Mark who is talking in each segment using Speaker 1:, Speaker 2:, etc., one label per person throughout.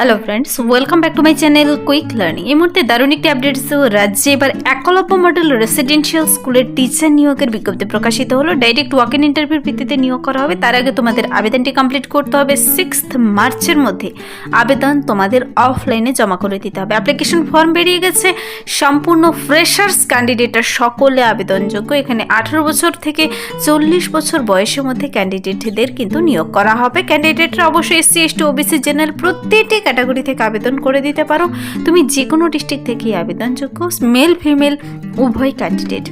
Speaker 1: Hello friends, welcome back to my channel quick learning. এই মুহূর্তে দারুণ একটি আপডেট রাজ্যে এবার একলব্য মডেল রেসিডেন্সিয়াল স্কুলের টিচার নিয়োগের বিজ্ঞপ্তি প্রকাশিত হলো। ডাইরেক্ট ওয়াক ইন ইন্টারভিউর ভিত্তিতে নিয়োগ করা হবে। তার আগে তোমাদের আবেদনটি কমপ্লিট করতে হবে 6 মার্চের মধ্যে। আবেদন তোমাদের অফলাইনে জমা করে দিতে হবে। অ্যাপ্লিকেশন ফর্ম বেরিয়ে গেছে। সম্পূর্ণ ফ্রেশার্স ক্যান্ডিডেটরা সকলে আবেদনযোগ্য। এখানে 18 বছর থেকে 40 বছর বয়সের মধ্যে ক্যান্ডিডেটদের কিন্তু নিয়োগ করা হবে। ক্যান্ডিডেটরা অবশ্যই এসসি, এসটি, ওবিসি, জেনারেল প্রত্যেকটি ক্যাটাগরি থেকে আবেদন করে দিতে পারো। তুমি যে কোনো ডিস্ট্রিক্ট থেকেই আবেদনযোগ্য, মেল ফিমেল উভয় ক্যান্ডিডেট।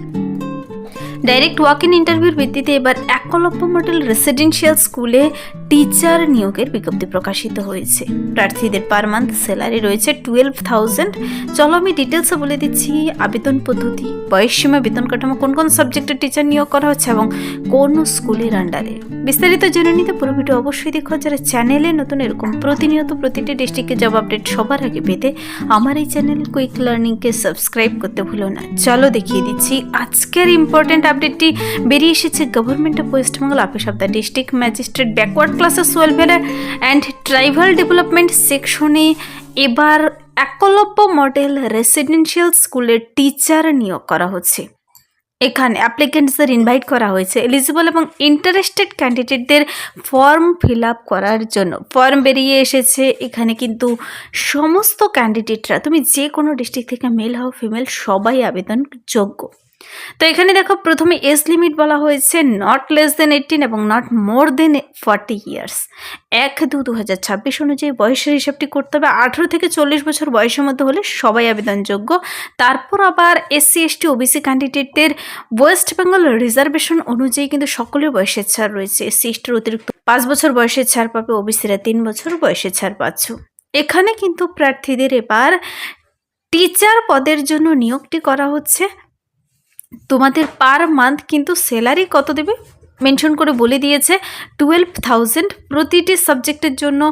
Speaker 1: ডাইরেক্ট ওয়াক ইন ইন্টারভিউর ভিত্তিতে এবার একলব্য মডেল রেসিডেন্সিয়াল স্কুলে টিচার নিয়োগের বিজ্ঞপ্তি প্রকাশিত হয়েছে। প্রার্থীদের পার মান্থ স্যালারি রয়েছে 12,000। চলো আমি ডিটেলসে বলে দিচ্ছি আবেদন পদ্ধতি, বয়সসীমা, বেতন কাঠামো, কোন কোন সাবজেক্টের টিচার নিয়োগ করা হচ্ছে এবং কোন স্কুলের আন্ডারে। বিস্তারিত জেনে নিতে পুরো ভিডিও অবশ্যই দেখো। যারা চ্যানেলে নতুন এরকম প্রতিনিয়ত প্রতিটি ডিস্ট্রিক্টে জব আপডেট সবার আগে পেতে আমার এই চ্যানেল কুইক লার্নিংকে সাবস্ক্রাইব করতে ভুলো না। চলো দেখিয়ে দিচ্ছি আজকের ইম্পর্টেন্ট আপডেটটি বেরিয়ে এসেছে government of West Bengal office of the district magistrate backward classes welfare and tribal development সেকশনে এবার একলব্য মডেল রেসিডেন্সিয়াল স্কুলের টিচার নিয়োগ করা হচ্ছে। এখানে অ্যাপ্লিকেন্টসদের ইনভাইট করা হয়েছে এলিজিবল এবং ইন্টারেস্টেড ক্যান্ডিডেটদের ফর্ম ফিল আপ করার জন্য। ফর্ম বেরিয়ে এসেছে। এখানে কিন্তু সমস্ত ক্যান্ডিডেটরা, তুমি যে কোনো ডিস্ট্রিক্ট থেকে মেল হও ফিমেল, সবাই আবেদন যোগ্য। তো এখানে দেখো প্রথমে এজ লিমিট বলা হয়েছে নট লেস দেন 18 এবং নট মোর দেন 40 ইয়ার্স। 1/2/2026 অনুযায়ী বয়সের হিসাবটি করতে হবে। 18 থেকে 40 বছর বয়সের মধ্যে হলে সবাই আবেদনযোগ্য। তারপর আবার এসসি, এসটি, ওবিসি ক্যান্ডিডেটদের ওয়েস্ট বেঙ্গল রিজার্ভেশন অনুযায়ী কিন্তু সকলের বয়সের ছাড় রয়েছে। এসসি, এসটির অতিরিক্ত 5 বছর বয়সের ছাড় পাবে, ওবিসিরা 3 বছর বয়সের ছাড় পাচ্ছ। এখানে কিন্তু প্রার্থীদের এবার টিচার পদের জন্য নিয়োগটি করা হচ্ছে। তোমাদের পার মান্থ কিন্তু স্যালারি কত দেবে মেনশন করে বলে দিয়েছে 12,000। প্রতিটি সাবজেক্টের জন্য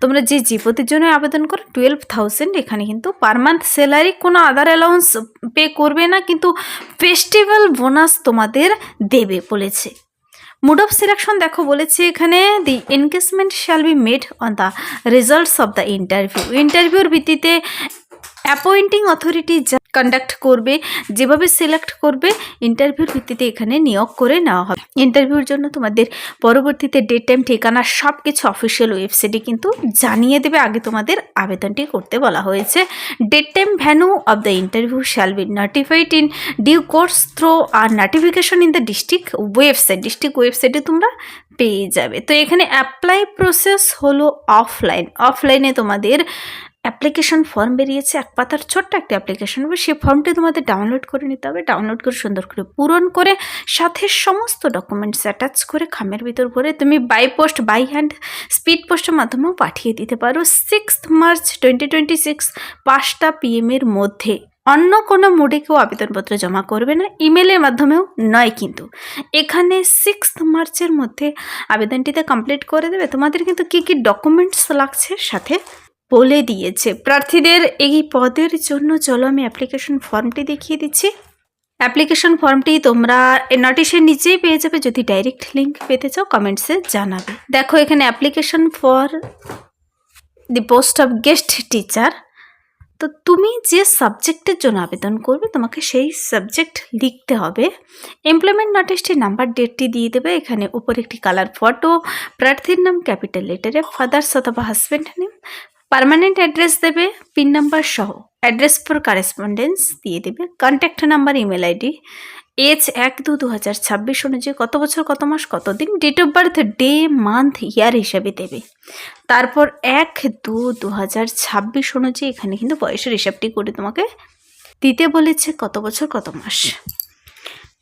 Speaker 1: তোমরা যে জীবতের জন্য আবেদন করো 12,000। এখানে কিন্তু পার মান্থ স্যালারি, কোনো আদার অ্যালাউন্স পে করবে না, কিন্তু ফেস্টিভ্যাল বোনাস তোমাদের দেবে বলেছে। মোড অফ সিলেকশন দেখো বলেছে এখানে the engagement shall be made on the results of the interview. ইন্টারভিউর ভিত্তিতে অ্যাপয়েন্টিং অথরিটি যা কন্ডাক্ট করবে, যেভাবে সিলেক্ট করবে ইন্টারভিউর ভিত্তিতে এখানে নিয়োগ করে নেওয়া হবে। ইন্টারভিউর জন্য তোমাদের পরবর্তীতে ডেট, টাইম, ঠিকানা সব কিছু অফিসিয়াল ওয়েবসাইটে কিন্তু জানিয়ে দেবে। আগে তোমাদের আবেদনটি করতে বলা হয়েছে। Date, time, venue of the interview shall be notified in due course through our notification in the district website. District ওয়েবসাইটে তোমরা পেয়ে যাবে। তো এখানে অ্যাপ্লাই প্রসেস হলো অফলাইনে তোমাদের অ্যাপ্লিকেশন ফর্ম বেরিয়েছে। এক পাতার ছোট্ট একটা অ্যাপ্লিকেশন হবে, সেই ফর্মটি তোমাদের ডাউনলোড করে নিতে হবে। ডাউনলোড করে সুন্দর করে পূরণ করে সাথে সমস্ত ডকুমেন্টস অ্যাটাচ করে খামের ভিতর ভরে তুমি by post, by hand, speed পোস্টের মাধ্যমেও পাঠিয়ে দিতে পারো 6 মার্চ 2026 5টা PM এর মধ্যে। অন্য কোনো মোডে কেউ আবেদনপত্র জমা করবে না, ইমেলের মাধ্যমেও নয়। কিন্তু এখানে 6 মার্চের মধ্যে আবেদনটিতে কমপ্লিট করে দেবে। তোমাদের কিন্তু কী কী ডকুমেন্টস লাগছে সাথে বলে দিয়েছে। প্রার্থীদের এই পদের জন্য চলো আমি অ্যাপ্লিকেশন ফর্মটি দেখিয়ে দিচ্ছি। অ্যাপ্লিকেশন ফর্মটি তোমরা নোটিশের নিচেই পেয়ে যাবে। যদি ডাইরেক্ট লিঙ্ক পেতে চাও কমেন্টসে জানাবে। দেখো এখানে application for the post of guest teacher. তো তুমি যে সাবজেক্টের জন্য আবেদন করবে তোমাকে সেই সাবজেক্ট লিখতে হবে। এমপ্লয়মেন্ট নোটিশটির নাম্বার, ডেটটি দিয়ে দেবে। এখানে উপর একটি কালার ফটো, প্রার্থীর নাম ক্যাপিটাল লেটারে, ফাদার্স অথবা হাজব্যান্ড নেম, পার্মানেন্ট অ্যাড্রেস দেবে, পিন নাম্বার সহ, অ্যাড্রেস ফর কারেসপন্ডেন্স দিয়ে দেবে, contact number, email ID, age 1/2/2026 অনুযায়ী কত বছর, কত মাস, কত দিন, date of birth, day, month, year হিসাবে দেবে। তারপর 1/2/2026 অনুযায়ী এখানে কিন্তু বয়সের হিসাবটি করে তোমাকে দিতে বলেছে কত বছর কত মাস।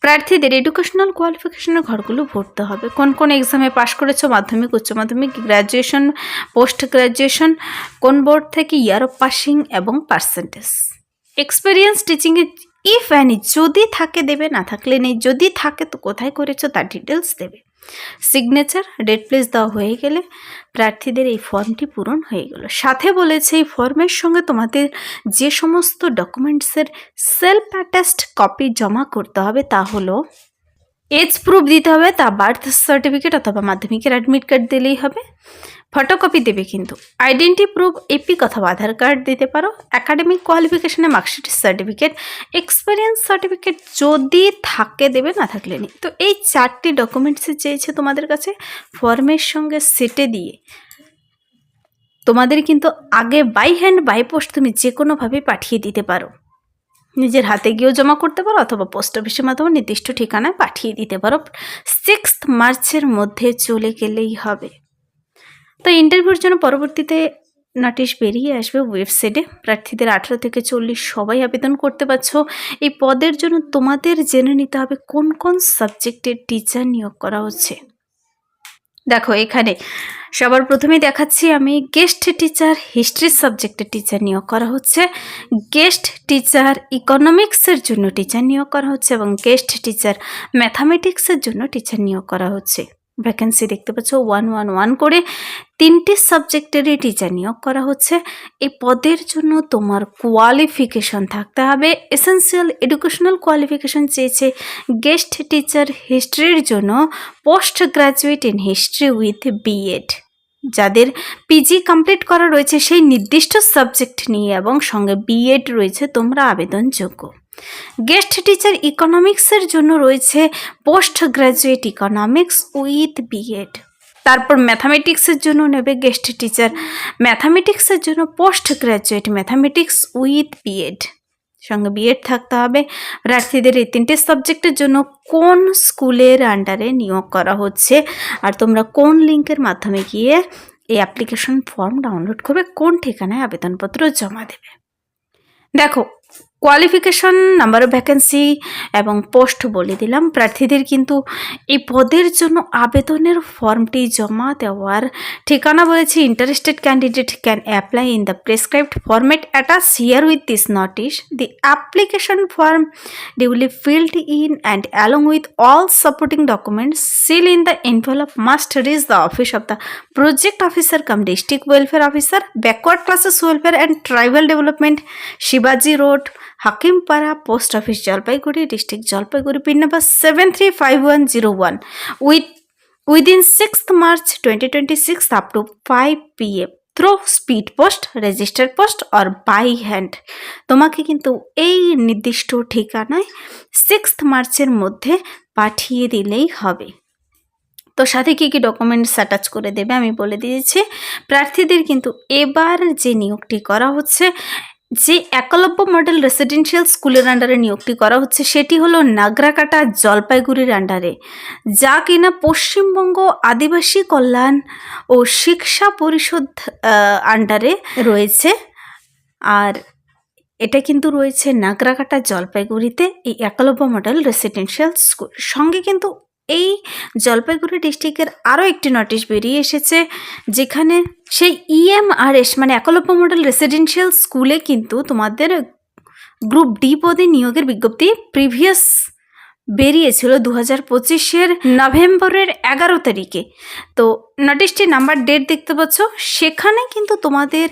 Speaker 1: প্রার্থীদের এডুকেশনাল কোয়ালিফিকেশনের ঘরগুলো ভরতে হবে। কোন কোন এক্সামে পাশ করেছো, মাধ্যমিক, উচ্চ মাধ্যমিক, গ্র্যাজুয়েশন, পোস্ট গ্র্যাজুয়েশন, কোন বোর্ড থেকে, ইয়ার অফ পাসিং এবং পার্সেন্টেজ। এক্সপিরিয়েন্স টিচিংয়ে ইফ অ্যানি, যদি থাকে দেবে, না থাকলে নেই। যদি থাকে তো কোথায় করেছো তার ডিটেলস দেবে। সিগনেচার, ডেট, প্লেস দেওয়া হয়ে গেলে প্রার্থীদের এই ফর্মটি পূরণ হয়ে গেল। সাথে বলেছে এই ফর্মের সঙ্গে তোমাদের যে সমস্ত ডকুমেন্টসের সেলফ অ্যাটাস্ট কপি জমা করতে হবে তা হলো এজ প্রুফ দিতে হবে, তা বার্থ সার্টিফিকেট অথবা মাধ্যমিকের অ্যাডমিট কার্ড দিলেই হবে। ফটোকপি দেবে কিন্তু। আইডেন্টি প্রুফ এপিক অথবা আধার কার্ড দিতে পারো। একাডেমিক কোয়ালিফিকেশনে মার্কশিট সার্টিফিকেট, এক্সপিরিয়েন্স সার্টিফিকেট যদি থাকে দেবে, না থাকলে নেই। তো এই 4টি ডকুমেন্টসই চেয়েছে তোমাদের কাছে ফর্মের সঙ্গে সেটে দিয়ে তোমাদের কিন্তু আগে বাই হ্যান্ড বাই পোস্ট তুমি যে কোনোভাবে পাঠিয়ে দিতে পারো। নিজের হাতে গিয়েও জমা করতে পারো অথবা পোস্ট অফিসের মাধ্যমে নির্দিষ্ট ঠিকানায় পাঠিয়ে দিতে পারো। 6 মার্চের মধ্যে চলে গেলেই হবে। তো ইন্টারভিউর জন্য পরবর্তীতে নোটিশ বেরিয়ে আসবে ওয়েবসাইটে। প্রার্থীদের 18 থেকে 40 সবাই আবেদন করতে পারছো। এই পদের জন্য তোমাদের জেনে নিতে হবে কোন কোন সাবজেক্টের টিচার নিয়োগ করা হচ্ছে। দেখো এখানে সবার প্রথমেই দেখাচ্ছি আমি গেস্ট টিচার হিস্ট্রি সাবজেক্টের টিচার নিয়োগ করা হচ্ছে, গেস্ট টিচার ইকোনমিক্সের জন্য টিচার নিয়োগ করা হচ্ছে এবং গেস্ট টিচার ম্যাথামেটিক্সের জন্য টিচার নিয়োগ করা হচ্ছে। ভ্যাকেন্সি দেখতে পাচ্ছ 111 করে 3টি সাবজেক্টেরই টিচার নিয়োগ করা হচ্ছে। এই পদের জন্য তোমার কোয়ালিফিকেশন থাকতে হবে, এসেন্সিয়াল এডুকেশনাল কোয়ালিফিকেশন চেয়েছে। গেস্ট টিচার হিস্ট্রির জন্য post graduate in history with B Ed, যাদের পিজি কমপ্লিট করা রয়েছে সেই নির্দিষ্ট সাবজেক্ট নিয়ে এবং সঙ্গে বিএড রয়েছে, তোমরা আবেদনযোগ্য। গেস্ট টিচার ইকোনমিক্সের জন্য রয়েছে post graduate economics with B Ed. তারপর ম্যাথামেটিক্সের জন্য নেবে গেস্ট টিচার ম্যাথামেটিক্সের জন্য post graduate mathematics with B Ed, সঙ্গে বিএড থাকতে হবে। প্রার্থীদের এই 3টে সাবজেক্টের জন্য কোন স্কুলের আন্ডারে নিয়োগ করা হচ্ছে আর তোমরা কোন লিঙ্কের মাধ্যমে গিয়ে এই অ্যাপ্লিকেশন ফর্ম ডাউনলোড করবে, কোন ঠিকানায় আবেদনপত্র জমা দেবে। দেখো কোয়ালিফিকেশন, নাম্বার অফ ভ্যাকেন্সি এবং পোস্ট বলে দিলাম। প্রার্থীদের কিন্তু এই পদের জন্য আবেদনের ফর্মটি জমা দেওয়ার ঠিকানা বলেছি, interested candidate can apply in the prescribed format attach here with this notice. The application form duly filled in and along with all supporting documents seal in the envelope must reach the office of the project officer cum district welfare officer, backward classes welfare and tribal development, শিবাজি road, Hakimpara, post office Jalpaiguri, district Jalpaiguri, pin number 735101 within 6th March 2026 up to 5 PM through speed post, registered post or by hand। তোমাকে কিন্তু এই নির্দিষ্ট ঠিকানায় 6th মার্চের মধ্যে পাঠিয়ে দিলেই হবে। তো সাথে কী কী ডকুমেন্টস অ্যাটাচ করে দেবে আমি বলে দিয়েছি। প্রার্থীদের কিন্তু এবার যে নিয়োগটি করা হচ্ছে, যে একলব্য মডেল রেসিডেন্সিয়াল স্কুলের আন্ডারে নিয়োগটি করা হচ্ছে সেটি হলো নাগরাকাটা জলপাইগুড়ির আন্ডারে, যা কিনা পশ্চিমবঙ্গ আদিবাসী কল্যাণ ও শিক্ষা পরিষদ আন্ডারে রয়েছে। আর এটা কিন্তু রয়েছে নাগরাকাটা জলপাইগুড়িতে, এই একলব্য মডেল রেসিডেন্সিয়াল স্কুল। সঙ্গে কিন্তু এই জলপাইগুড়ি ডিস্ট্রিক্টের আরও একটি নোটিশ বেরিয়ে এসেছে, যেখানে সেই ইএমআরএস মানে একলব্য মডেল রেসিডেন্সিয়াল স্কুলে কিন্তু তোমাদের গ্রুপ ডি পদে নিয়োগের বিজ্ঞপ্তি প্রিভিয়াস বেরিয়েছিল 2025 নভেম্বরের 11 তারিখে। তো নোটিশটি নাম্বার ডেট দেখতে পাচ্ছ, সেখানে কিন্তু তোমাদের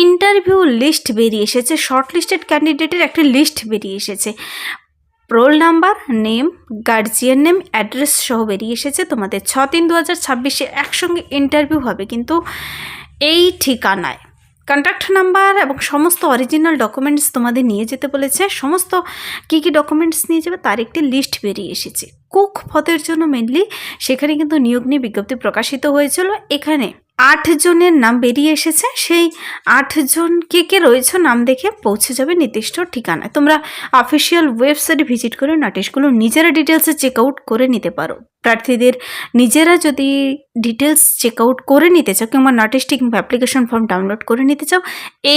Speaker 1: ইন্টারভিউ লিস্ট বেরিয়ে এসেছে, শর্ট লিস্টেড ক্যান্ডিডেটের একটা লিস্ট বেরিয়ে এসেছে। Roll number, name, guardian name, address সহ বেরিয়ে এসেছে। তোমাদের 6/3/2026 একসঙ্গে ইন্টারভিউ হবে কিন্তু এই ঠিকানায়। কন্ট্যাক্ট নাম্বার এবং সমস্ত অরিজিনাল ডকুমেন্টস তোমাদের নিয়ে যেতে বলেছে। সমস্ত কী কী ডকুমেন্টস নিয়ে যাবে তার একটি লিস্ট বেরিয়ে এসেছে। কুক পদের জন্য মেনলি সেখানে কিন্তু নিয়োগ নিয়ে বিজ্ঞপ্তি প্রকাশিত হয়েছিল। এখানে 8 জনের নাম বেরিয়ে এসেছে। সেই 8 জন কে রয়েছে নাম দেখে পৌঁছে যাবে নির্দিষ্ট ঠিকানায়। তোমরা অফিসিয়াল ওয়েবসাইটে ভিজিট করে নোটিশগুলো নিজেরা ডিটেলসে চেক আউট করে নিতে পারো। প্রার্থীদের নিজেরা যদি ডিটেলস চেক আউট করে নিতে চাও কিংবা নোটিশটি কিংবা অ্যাপ্লিকেশন ফর্ম ডাউনলোড করে নিতে চাও,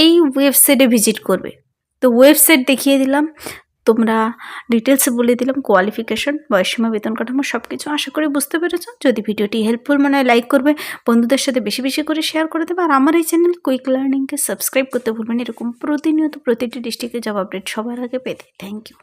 Speaker 1: এই ওয়েবসাইটে ভিজিট করবে। তো ওয়েবসাইট দেখিয়ে দিলাম, তোমরা ডিটেলসে বলে দিলাম, কোয়ালিফিকেশন, বয়সসীমা, বেতন কাঠামো সব কিছু আশা করি বুঝতে পেরেছ। যদি ভিডিওটি হেল্পফুল মনে হয় লাইক করবে, বন্ধুদের সাথে বেশি বেশি করে শেয়ার করে দেবে। আর আমার এই চ্যানেল কুইক লার্নিংকে সাবস্ক্রাইব করতে ভুলবেন এরকম প্রতিনিয়ত প্রতিটি ডিস্ট্রিক্টের জব আপডেট সবার আগে পেতে। Thank you.